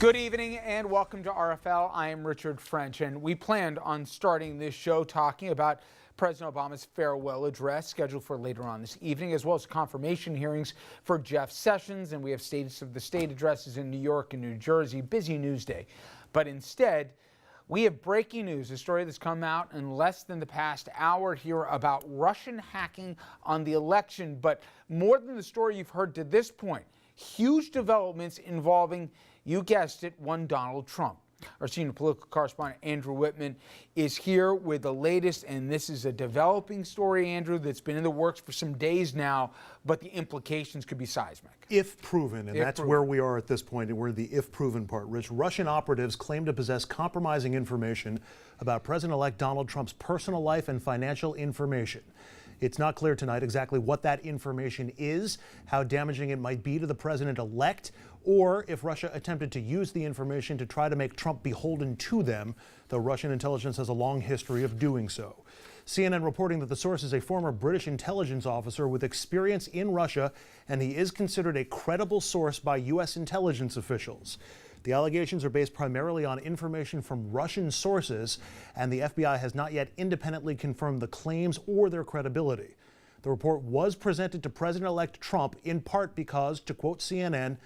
Good evening and welcome to RFL. I am Richard French, and we planned on starting this show talking about President Obama's farewell address scheduled for later on this evening, as well as confirmation hearings for Jeff Sessions, and we have states of the state addresses in New York and New Jersey. Busy news day. But instead, we have breaking news, a story that's come out in less than the past hour here about Russian hacking on the election. But more than the story you've heard to this point, huge developments involving, you guessed it, one Donald Trump. Our senior political correspondent, Andrew Whitman, is here with the latest, and this is a developing story, Andrew, that's been in the works for some days now, but the implications could be seismic. If proven, and that's where we are at this point, and we're in the if proven part, Rich. Russian operatives claim to possess compromising information about President-elect Donald Trump's personal life and financial information. It's not clear tonight exactly what that information is, how damaging it might be to the president-elect, or if Russia attempted to use the information to try to make Trump beholden to them, though Russian intelligence has a long history of doing so. CNN reporting that the source is a former British intelligence officer with experience in Russia, and he is considered a credible source by U.S. intelligence officials. The allegations are based primarily on information from Russian sources, and the FBI has not yet independently confirmed the claims or their credibility. The report was presented to President-elect Trump in part because, to quote CNN,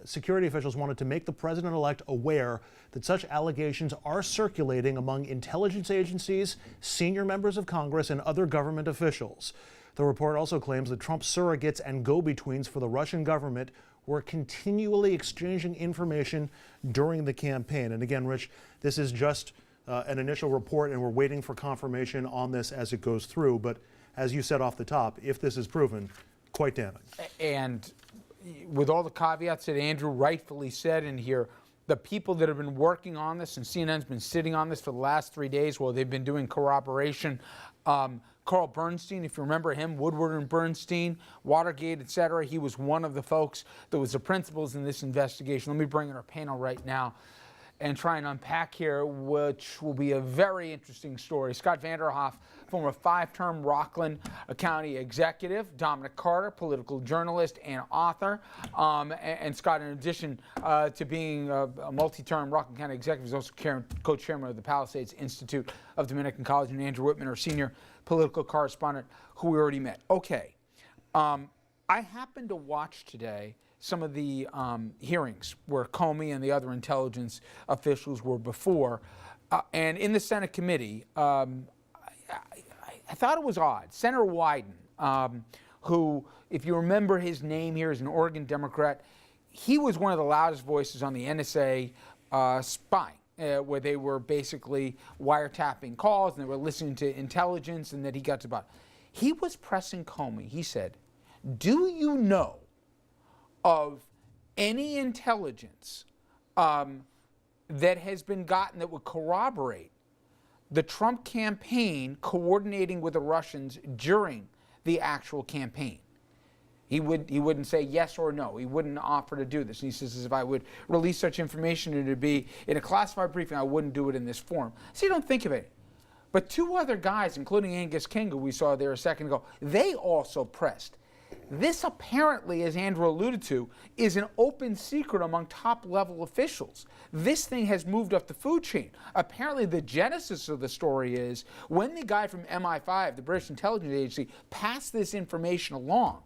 security officials wanted to make the president-elect aware that such allegations are circulating among intelligence agencies, senior members of Congress, and other government officials. The report also claims that Trump's surrogates and go-betweens for the Russian government were continually exchanging information during the campaign. And again, Rich, this is just an initial report, and we're waiting for confirmation on this as it goes through. But as you said off the top, if this is proven, quite damning. And with all the caveats that Andrew rightfully said in here, the people that have been working on this, and CNN's been sitting on this for the last 3 days while they've been doing corroboration. Carl Bernstein, if you remember him, Woodward and Bernstein, Watergate, etc. He was one of the folks that was the principals in this investigation. Let me bring in our panel right now and try and unpack here, which will be a very interesting story. Scott Vanderhoff, former 5-term Rockland County executive, Dominic Carter, political journalist and author, and Scott, in addition to being a multi-term Rockland County executive, is also co-chairman of the Palisades Institute of Dominican College, and Andrew Whitman, our senior political correspondent, who we already met. Okay, I happened to watch today some of the hearings where Comey and the other intelligence officials were before. And in the Senate committee, I thought it was odd. Senator Wyden, who, if you remember his name here, is an Oregon Democrat. He was one of the loudest voices on the NSA spying, where they were basically wiretapping calls and they were listening to intelligence, and that he got to about. He was pressing Comey. He said, "Do you know of any intelligence that has been gotten that would corroborate the Trump campaign coordinating with the Russians during the actual campaign?" He wouldn't say yes or no. He wouldn't offer to do this. And he says, if I would release such information, it would be in a classified briefing. I wouldn't do it in this form. So you don't think of it. But two other guys, including Angus King, who we saw there a second ago, they also pressed. This apparently, as Andrew alluded to, is an open secret among top-level officials. This thing has moved up the food chain. Apparently, the genesis of the story is when the guy from MI5, the British intelligence agency, passed this information along,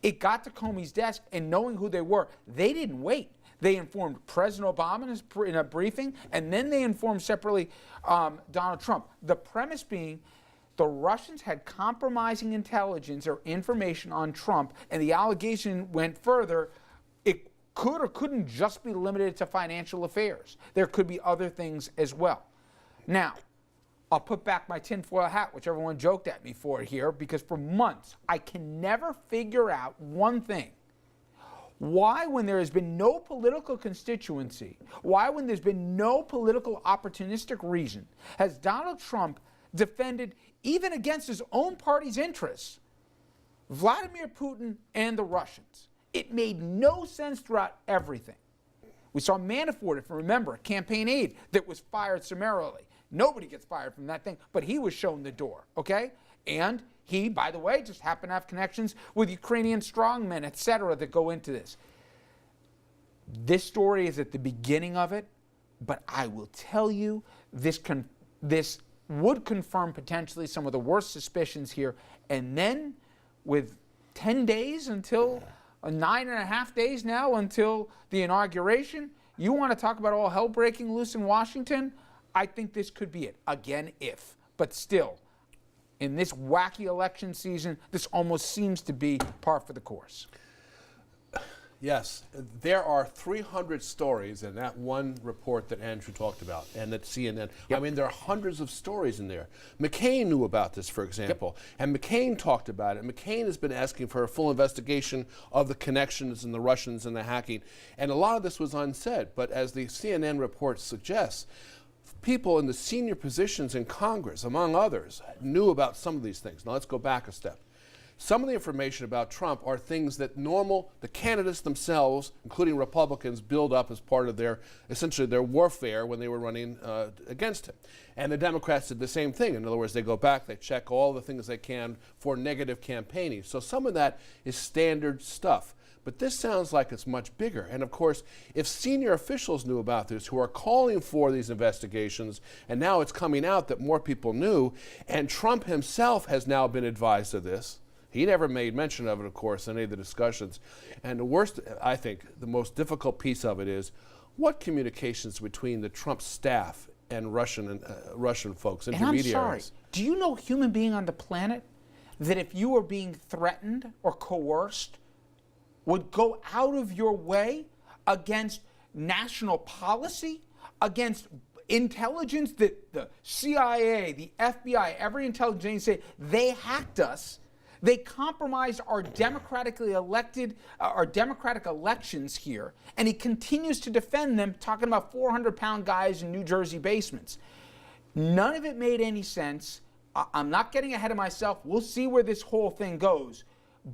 it got to Comey's desk, and knowing who they were, they didn't wait. They informed President Obama in a briefing, and then they informed separately Donald Trump. The premise being, the Russians had compromising intelligence or information on Trump, and the allegation went further. It could or couldn't just be limited to financial affairs. There could be other things as well. Now, I'll put back my tinfoil hat, which everyone joked at me for here, because for months I can never figure out one thing. Why, when there has been no political constituency, why, when there's been no political opportunistic reason, has Donald Trump defended, even against his own party's interests, Vladimir Putin and the Russians? It made no sense throughout everything. We saw Manafort, if you remember, a campaign aide that was fired summarily. Nobody gets fired from that thing, but he was shown the door, okay? And he, by the way, just happened to have connections with Ukrainian strongmen, etc., that go into this. This story is at the beginning of it, but I will tell you, this would confirm potentially some of the worst suspicions here. And then with 10 days until, 9.5 days now until the inauguration, you want to talk about all hell breaking loose in Washington? I think this could be it. Again, if. But still, in this wacky election season, this almost seems to be par for the course. Yes, there are 300 stories in that one report that Andrew talked about, and that CNN. Yep. I mean, there are hundreds of stories in there. McCain knew about this, for example, and McCain talked about it. McCain has been asking for a full investigation of the connections and the Russians and the hacking, and a lot of this was unsaid. But as the CNN report suggests, people in the senior positions in Congress, among others, knew about some of these things. Now let's go back a step. Some of the information about Trump are things that the candidates themselves, including Republicans, build up as part of essentially their warfare when they were running against him. And the Democrats did the same thing. In other words, they go back, they check all the things they can for negative campaigning. So some of that is standard stuff. But this sounds like it's much bigger. And of course, if senior officials knew about this, who are calling for these investigations, and now it's coming out that more people knew, and Trump himself has now been advised of this. He never made mention of it, of course, in any of the discussions. And the worst, I think, the most difficult piece of it is what communications between the Trump staff and Russian folks, intermediaries. And I'm sorry, do you know human being on the planet that if you were being threatened or coerced would go out of your way against national policy, against intelligence, that the CIA, the FBI, every intelligence agency, they hacked us. They compromised our democratically elected, our democratic elections here, and he continues to defend them, talking about 400-pound guys in New Jersey basements. None of it made any sense. I'm not getting ahead of myself. We'll see where this whole thing goes.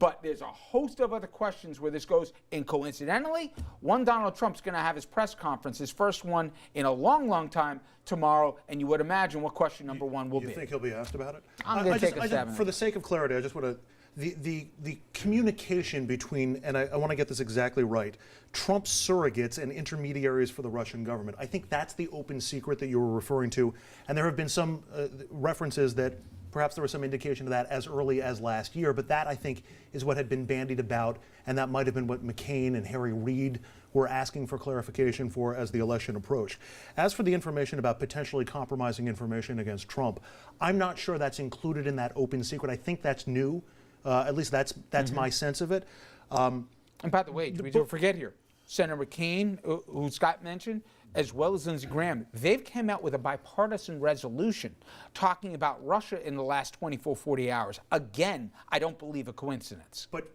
But there's a host of other questions where this goes. And coincidentally, Donald Trump's going to have his press conference, his first one in a long, long time, tomorrow. And you would imagine what question number one will be. You think he'll be asked about it? I'm going to take a stab. For the sake of clarity, I just want to, the communication between, and I want to get this exactly right, Trump's surrogates and intermediaries for the Russian government. I think that's the open secret that you were referring to. And there have been some references that perhaps there was some indication of that as early as last year, but that, I think, is what had been bandied about, and that might have been what McCain and Harry Reid were asking for clarification for as the election approached. As for the information about potentially compromising information against Trump, I'm not sure that's included in that open secret. I think that's new. At least that's my sense of it. And by the way, we don't forget here, Senator McCain, who Scott mentioned, as well as Lindsey Graham, they've come out with a bipartisan resolution talking about Russia in the last 24, 40 hours. Again, I don't believe a coincidence. But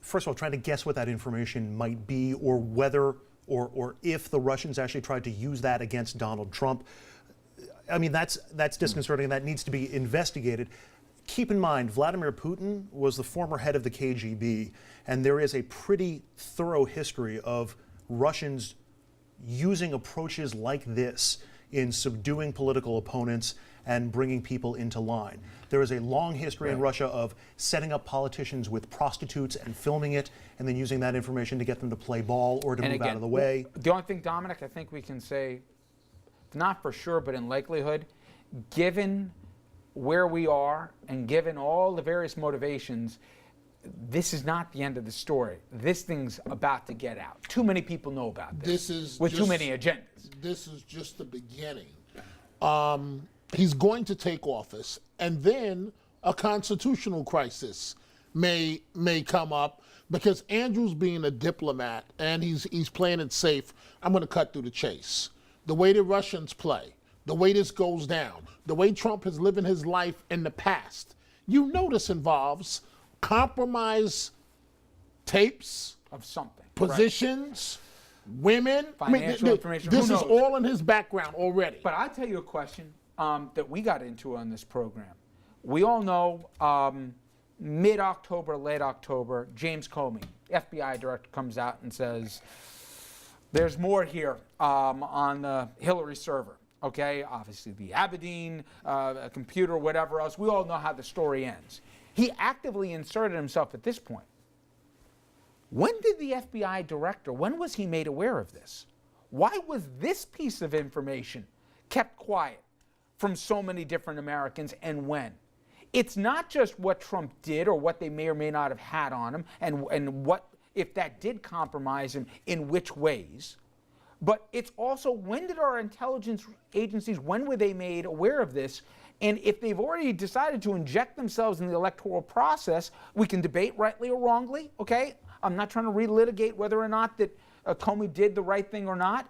first of all, trying to guess what that information might be, or whether or if the Russians actually tried to use that against Donald Trump. I mean, that's disconcerting, and that needs to be investigated. Keep in mind, Vladimir Putin was the former head of the KGB, and there is a pretty thorough history of Russians using approaches like this in subduing political opponents and bringing people into line. There is a long history in Russia of setting up politicians with prostitutes and filming it, and then using that information to get them to play ball or to move out of the way. The only thing, Dominic, I think we can say, not for sure, but in likelihood, given where we are and given all the various motivations, this is not the end of the story. This thing's about to get out. Too many people know about this. Too many agendas. This is just the beginning. He's going to take office, and then a constitutional crisis may come up, because Andrew's being a diplomat and he's playing it safe. I'm going to cut through the chase. The way the Russians play, the way this goes down, the way Trump has lived his life in the past, you know this involves compromise tapes of something, positions, women, financial information. This is all in his background already. But I'll tell you a question that we got into on this program. We all know mid-October, late October, James Comey, FBI director, comes out and says there's more here on the Hillary server. Okay, obviously the Aberdeen computer, whatever else. We all know how the story ends. He actively inserted himself at this point. When did the FBI director, when was he made aware of this? Why was this piece of information kept quiet from so many different Americans, and when? It's not just what Trump did or what they may or may not have had on him and what, if that did compromise him, in which ways. But it's also, when did our intelligence agencies, when were they made aware of this? And if they've already decided to inject themselves in the electoral process, we can debate rightly or wrongly, okay? I'm not trying to relitigate whether or not that Comey did the right thing or not.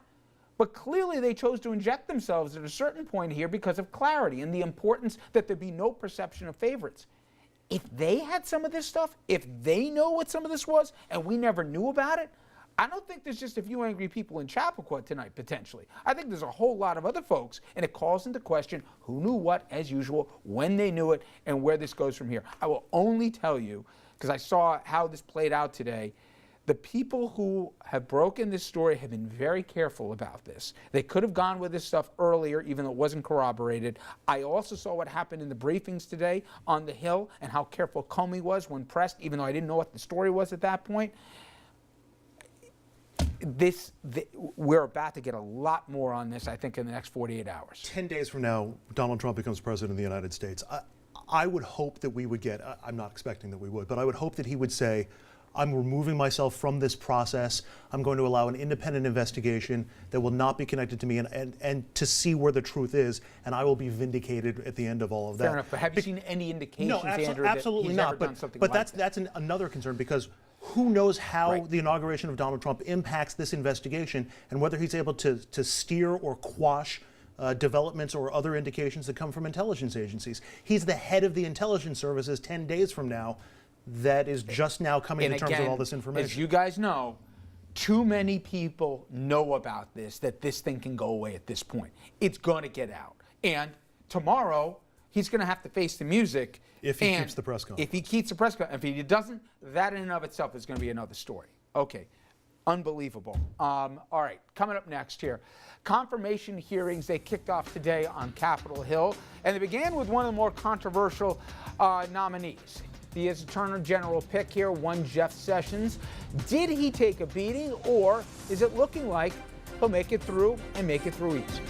But clearly they chose to inject themselves at a certain point here because of clarity and the importance that there be no perception of favorites. If they had some of this stuff, if they know what some of this was, and we never knew about it, I don't think there's just a few angry people in Chappaqua tonight, potentially. I think there's a whole lot of other folks, and it calls into question who knew what, as usual, when they knew it, and where this goes from here. I will only tell you, because I saw how this played out today, the people who have broken this story have been very careful about this. They could have gone with this stuff earlier, even though it wasn't corroborated. I also saw what happened in the briefings today on the Hill and how careful Comey was when pressed, even though I didn't know what the story was at that point. We're about to get a lot more on this, I think, in the next 48 hours. 10 days from now, Donald Trump becomes president of the United States. I would hope that we would get, I'm not expecting that we would, but I would hope that he would say, I'm removing myself from this process. I'm going to allow an independent investigation that will not be connected to me and to see where the truth is, and I will be vindicated at the end of all of that. Fair enough, but have you seen any indications, Andrew, absolutely that he's not. ever done something but like that's another concern, because who knows how Right. the inauguration of Donald Trump impacts this investigation and whether he's able to steer or quash developments or other indications that come from intelligence agencies. He's the head of the intelligence services 10 days from now. That is just now coming to terms with all this information. As you guys know, too many people know about this, that this thing can go away at this point. It's going to get out. And tomorrow, he's going to have to face the music. If he keeps the press going. If he keeps the press going. If he doesn't, that in and of itself is going to be another story. Okay. Unbelievable. All right, coming up next here. Confirmation hearings, they kicked off today on Capitol Hill, and they began with one of the more controversial nominees. The Attorney General pick here, one Jeff Sessions. Did he take a beating, or is it looking like he'll make it through and make it through easy?